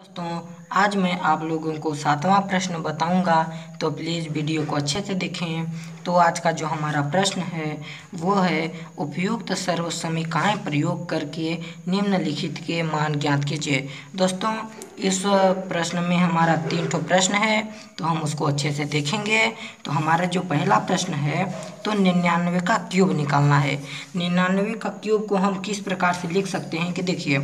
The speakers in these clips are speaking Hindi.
दोस्तों, आज मैं आप लोगों को 7वां प्रश्न बताऊंगा, तो प्लीज़ वीडियो को अच्छे से देखें। तो आज का जो हमारा प्रश्न है वो है उपयुक्त सर्वसमीकाएँ प्रयोग करके निम्नलिखित के मान ज्ञात कीजिए। दोस्तों, इस प्रश्न में हमारा 3 ठो प्रश्न है, तो हम उसको अच्छे से देखेंगे। तो हमारा जो पहला प्रश्न है तो 99 का क्यूब निकालना है। 99 का क्यूब को हम किस प्रकार से लिख सकते हैं कि देखिए,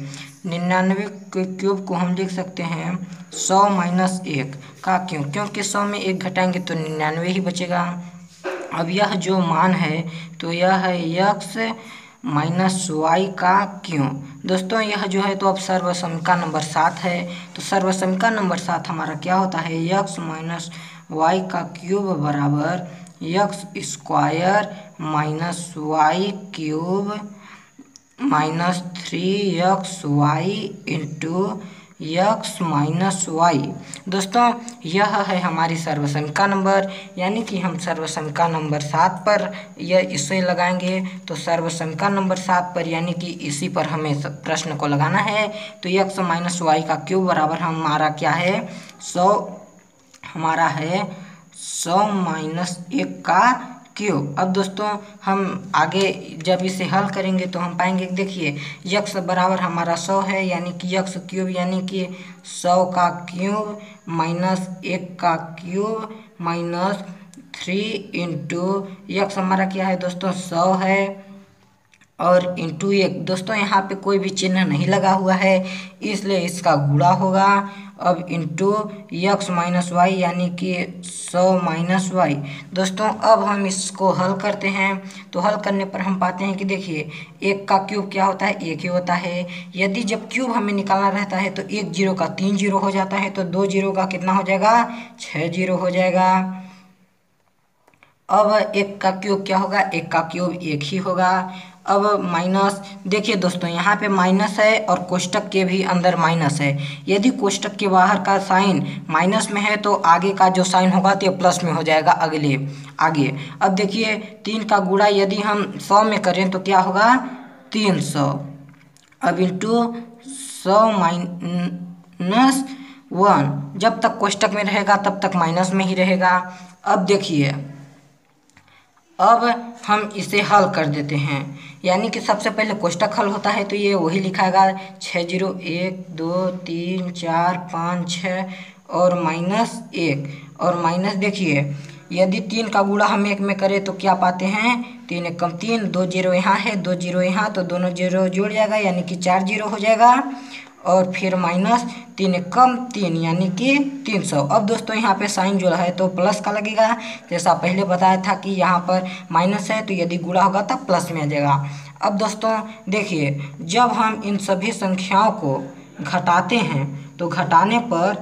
99 के क्यूब को हम लिख सकते हैं 100 माइनस 1 का क्यूब, क्योंकि 100 में 1 घटाएंगे तो 99 ही बचेगा। अब यह जो मान है तो यह है x माइनस वाई का क्यूब। दोस्तों, यह जो है तो अब सर्वसमीका नंबर 7 है। तो सर्वसमीका नंबर 7 हमारा क्या होता है, x माइनस वाई का क्यूब बराबर x square minus y cube minus 3xy into x minus y. दोस्तों, यह है हमारी सर्वसमीका नंबर, यानी कि हम सर्वसमीका नंबर 7 पर यह इसे लगाएंगे। तो सर्वसमीका नंबर 7 पर यानी कि इसी पर हमें प्रश्न को लगाना है। तो एक्स माइनस वाई का क्यूब बराबर हमारा क्या है 100, हमारा है 100 माइनस 1 का क्यूब। अब दोस्तों, हम आगे जब इसे हल करेंगे तो हम पाएंगे कि देखिए, यक्स बराबर हमारा 100 है, यानी कि यक्स क्यूब यानी कि 100 का क्यूब माइनस 1 का क्यूब माइनस 3 इंटू यक्स हमारा क्या है दोस्तों 100 है और इंटू 1। दोस्तों, यहाँ पे कोई भी चिन्ह नहीं लगा हुआ है, इसलिए इसका गुणा होगा। अब इंटू एक्स माइनस वाई यानी कि 100 माइनस वाई। दोस्तों, अब हम इसको हल करते हैं। तो हल करने पर हम पाते हैं कि देखिए, 1 का क्यूब क्या होता है, 1 ही होता है। यदि जब क्यूब हमें निकालना रहता है तो 1 जीरो का 3 जीरो हो जाता है, तो 2 जीरो का कितना हो जाएगा 6 जीरो हो जाएगा। अब 1 का क्यूब क्या होगा, 1 का क्यूब 1 ही होगा। अब माइनस, देखिए दोस्तों, यहाँ पे माइनस है और कोष्टक के भी अंदर माइनस है। यदि कोष्टक के बाहर का साइन माइनस में है तो आगे का जो साइन होगा तो प्लस में हो जाएगा आगे। अब देखिए, 3 का गुणा यदि हम 100 में करें तो क्या होगा 300। अब इंटू 100 माइनस 1, जब तक कोष्टक में रहेगा तब तक माइनस में ही रहेगा। अब देखिए, अब हम इसे हल कर देते हैं, यानी कि सबसे पहले कोष्टक हल होता है तो ये वही लिखाएगा 6 जीरो 1 2 3 4 5 6 और माइनस 1 और माइनस। देखिए, यदि 3 का गुणा हम 1 में करें तो क्या पाते हैं 3 एक कम 3, 2 जीरो यहाँ है 2 जीरो यहाँ, तो दोनों जीरो जुड़ जाएगा यानी कि 4 जीरो हो जाएगा। और फिर माइनस 3 एक कम 3 यानी कि 300। अब दोस्तों, यहाँ पे साइन जो है तो प्लस का लगेगा, जैसा पहले बताया था कि यहाँ पर माइनस है तो यदि गुणा होगा तब प्लस में आ जाएगा। अब दोस्तों देखिए, जब हम इन सभी संख्याओं को घटाते हैं तो घटाने पर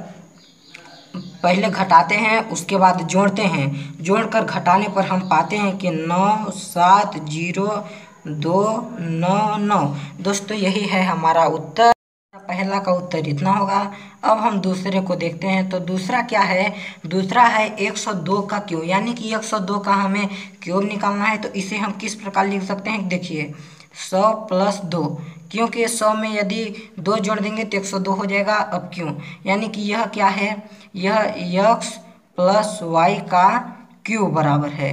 पहले घटाते हैं उसके बाद जोड़ते हैं, जोड़कर घटाने पर हम पाते हैं कि 9 7 0 2 9 9। दोस्तों, यही है हमारा उत्तर। पहला का उत्तर इतना होगा। अब हम दूसरे को देखते हैं। तो दूसरा क्या है, दूसरा है 102 का क्यूब, यानी कि 102 का हमें क्यूब निकालना है। तो इसे हम किस प्रकार लिख सकते हैं, देखिए 100 प्लस 2, क्योंकि 100 में यदि 2 जोड़ देंगे तो 102 हो जाएगा। अब क्यों, यानी कि यह क्या है, यह x प्लस वाई का क्यूब बराबर है।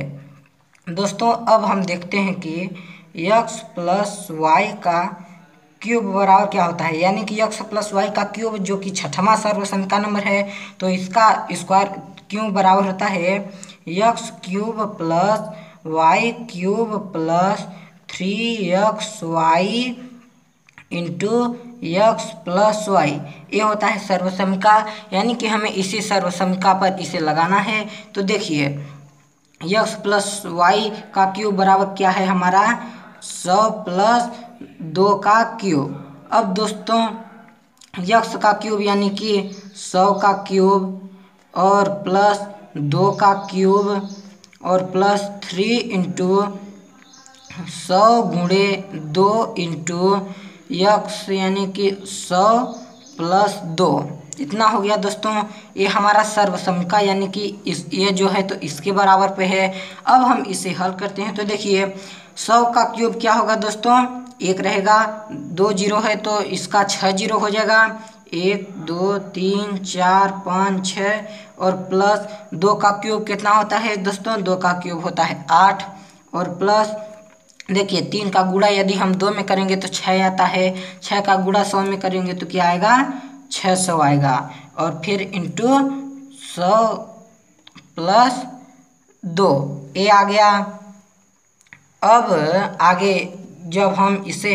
दोस्तों, अब हम देखते हैं कि x प्लस वाई का क्यूब बराबर क्या होता है, यानी कि x प्लस वाई का क्यूब जो कि 6वां सर्वसमीका नंबर है, तो इसका स्क्वायर क्यूब बराबर होता है x cube plus y cube plus 3xy into x plus y. ये होता है सर्वसमीका, यानी कि हमें इसी सर्वसमीका पर इसे लगाना है। तो देखिए, एक्स प्लस वाई का क्यूब बराबर क्या है हमारा 100 प्लस 2 का क्यूब। अब दोस्तों, एक्स का क्यूब यानी कि 100 का क्यूब और प्लस 2 का क्यूब और प्लस 3 इंटू 100 गुणे 2 इंटू एक्स यानी कि 100 प्लस 2, इतना हो गया। दोस्तों, ये हमारा सर्वसमीका यानी कि ये जो है तो इसके बराबर पे है। अब हम इसे हल करते हैं। तो देखिए, 100 का क्यूब क्या होगा दोस्तों, 1 रहेगा, 2 जीरो है तो इसका 6 जीरो हो जाएगा, 1 2 3 4 5 6 और प्लस 2 का क्यूब कितना होता है दोस्तों? 2 का क्यूब होता है 8 और प्लस देखिए 3 का गुणा यदि हम 2 में करेंगे तो 6 आता है। 6 का गुणा 100 में करेंगे तो क्या आएगा? 600 आएगा। और फिर इंटू 100 प्लस 2 ये आ गया। अब आगे जब हम इसे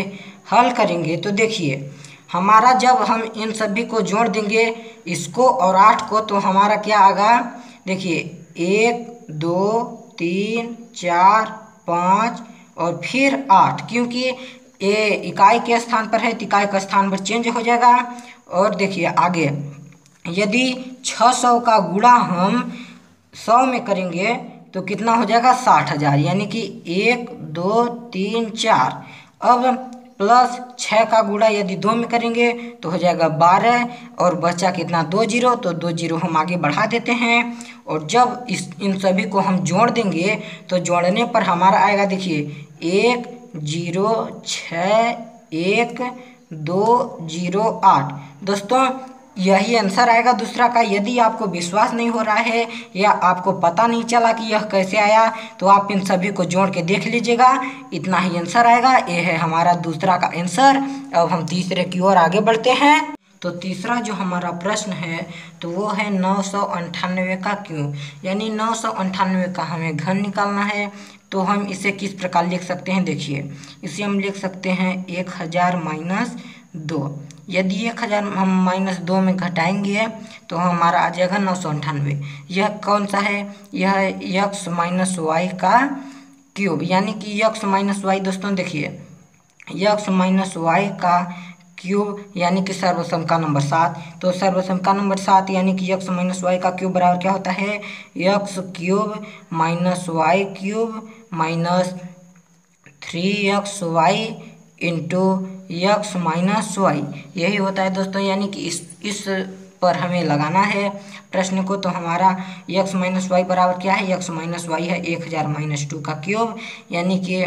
हल करेंगे तो देखिए हमारा जब हम इन सभी को जोड़ देंगे इसको और 8 को तो हमारा क्या आएगा? देखिए 1 2 3 4 5 और फिर 8, क्योंकि ये इकाई के स्थान पर है तो इकाई का स्थान पर चेंज हो जाएगा। और देखिए आगे यदि 600 का गुणा हम 100 में करेंगे तो कितना हो जाएगा? 60,000, यानी कि 1 2 3 4। अब प्लस 6 का गुणा यदि 2 में करेंगे तो हो जाएगा 12 और बचा कितना? 2 जीरो, तो 2 जीरो हम आगे बढ़ा देते हैं। और जब इन सभी को हम जोड़ देंगे तो जोड़ने पर हमारा आएगा देखिए 1 0 6 1 2 0 8। दोस्तों यही आंसर आएगा दूसरा का। यदि आपको विश्वास नहीं हो रहा है या आपको पता नहीं चला कि यह कैसे आया तो आप इन सभी को जोड़ के देख लीजिएगा, इतना ही आंसर आएगा। ये है हमारा दूसरा का आंसर। अब हम तीसरे की ओर आगे बढ़ते हैं। तो तीसरा जो हमारा प्रश्न है तो वो है 998 का क्यूब, यानी 998 का हमें घन निकालना है। तो हम इसे किस प्रकार लिख सकते हैं? देखिए इसे हम लिख सकते हैं 1000 माइनस 2। यदि 1000 हम माइनस 2 में घटाएंगे तो हमारा आ जाएगा 998। यह कौन सा है? यह है x माइनस वाई का क्यूब, यानी कि x माइनस वाई। दोस्तों देखिए x माइनस वाई का क्यूब यानी कि सर्वसम का नंबर 7। तो सर्वसम का नंबर 7 यानी कि x माइनस वाई का क्यूब बराबर क्या होता है? x cube minus y cube minus 3xy into x minus y, यही होता है दोस्तों। यानी कि इस पर हमें लगाना है प्रश्न को। तो हमारा x माइनस वाई बराबर क्या है? x माइनस वाई है 1000 माइनस 2 का क्यूब, यानी कि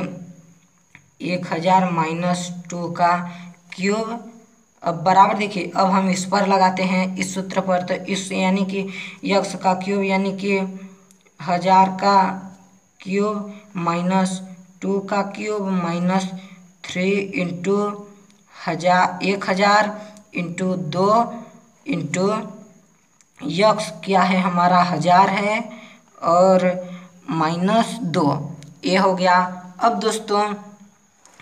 1000 माइनस 2 का क्यूब। अब बराबर देखिए अब हम इस पर लगाते हैं इस सूत्र पर। तो इस यानी कि x का क्यूब यानी कि 1000 का क्यूब माइनस 2 का cube minus 3 into 1000 into 2 into x क्या है हमारा 1000 है और माइनस 2, ये हो गया। अब दोस्तों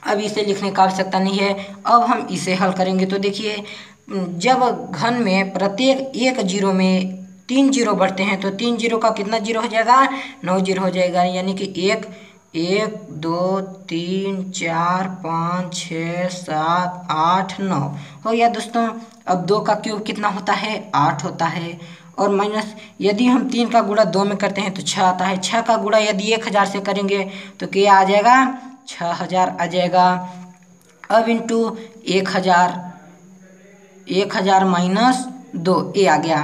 अब इसे लिखने की आवश्यकता नहीं है। अब हम इसे हल करेंगे तो देखिए जब घन में प्रत्येक एक जीरो में 3 जीरो बढ़ते हैं तो 3 जीरो का कितना जीरो हो जाएगा? 9 जीरो हो जाएगा, यानी कि 1 1 2 3 4 5 6 7 8 9 हो गया दोस्तों। अब 2 का क्यूब कितना होता है? 8 होता है। और माइनस यदि हम 3 का गुणा 2 में करते हैं तो 6 आता है। 6 का गुणा यदि 1000 से करेंगे तो क्या आ जाएगा? 6000 आ जाएगा। अब इंटू 1000 माइनस 2 ये आ गया।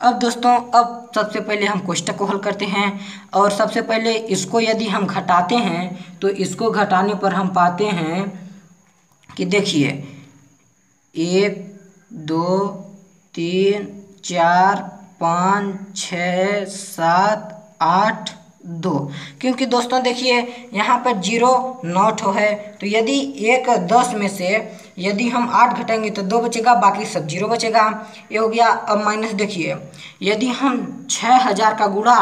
अब दोस्तों अब सबसे पहले हम कोष्टक को हल करते हैं। और सबसे पहले इसको यदि हम घटाते हैं तो इसको घटाने पर हम पाते हैं कि देखिए 1 2 3 4 5 6 7 8 2, क्योंकि दोस्तों देखिए यहाँ पर 0 नॉट है। तो यदि 1 10 में से यदि हम 8 घटाएंगे तो 2 बचेगा, बाकी सब 0 बचेगा, ये हो गया। अब माइनस देखिए यदि हम 6000 का गुणा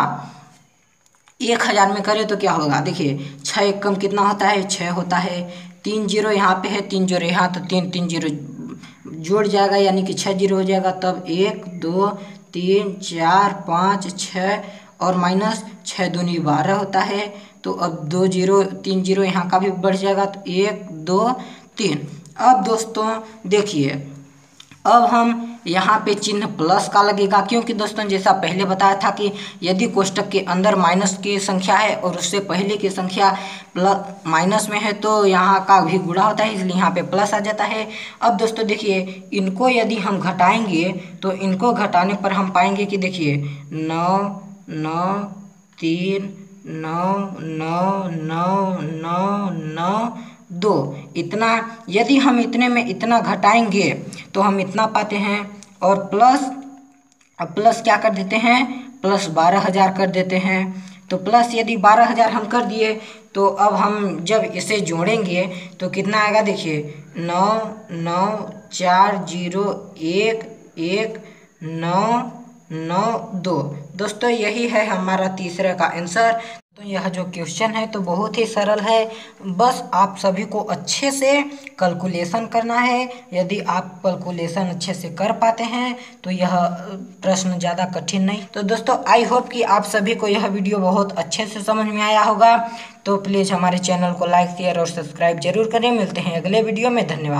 1000 में करें तो क्या होगा? देखिए 6 एक कम कितना होता है? 6 होता है। 3 जीरो यहाँ पे है, 3 जीरो यहाँ, तो 3 जीरो जोड़ जाएगा यानी कि 6 जीरो हो जाएगा। तब 1 2 3 4 5 6 और माइनस 6 दूनी 12 होता है। तो अब 2 जीरो 3 जीरो यहाँ का भी बढ़ जाएगा, तो 1 2 3। अब दोस्तों देखिए अब हम यहाँ पे चिन्ह प्लस का लगेगा, क्योंकि दोस्तों जैसा पहले बताया था कि यदि कोष्टक के अंदर माइनस की संख्या है और उससे पहले की संख्या प्लस माइनस में है तो यहाँ का भी गुणा होता है, इसलिए यहाँ पे प्लस आ जाता है। अब दोस्तों देखिए इनको यदि हम घटाएंगे तो इनको घटाने पर हम पाएंगे कि देखिए 9 9 3 9 9 9 9 9 2 इतना। यदि हम इतने में इतना घटाएंगे तो हम इतना पाते हैं और प्लस क्या कर देते हैं, प्लस 12,000 कर देते हैं। तो प्लस यदि 12,000 हम कर दिए तो अब हम जब इसे जोड़ेंगे तो कितना आएगा, देखिए 994011992। दोस्तों यही है हमारा तीसरे का आंसर। तो यह जो क्वेश्चन है तो बहुत ही सरल है, बस आप सभी को अच्छे से कैलकुलेशन करना है। यदि आप कैलकुलेशन अच्छे से कर पाते हैं तो यह प्रश्न ज़्यादा कठिन नहीं। तो दोस्तों आई होप कि आप सभी को यह वीडियो बहुत अच्छे से समझ में आया होगा। तो प्लीज़ हमारे चैनल को लाइक शेयर और सब्सक्राइब जरूर करें। मिलते हैं अगले वीडियो में, धन्यवाद।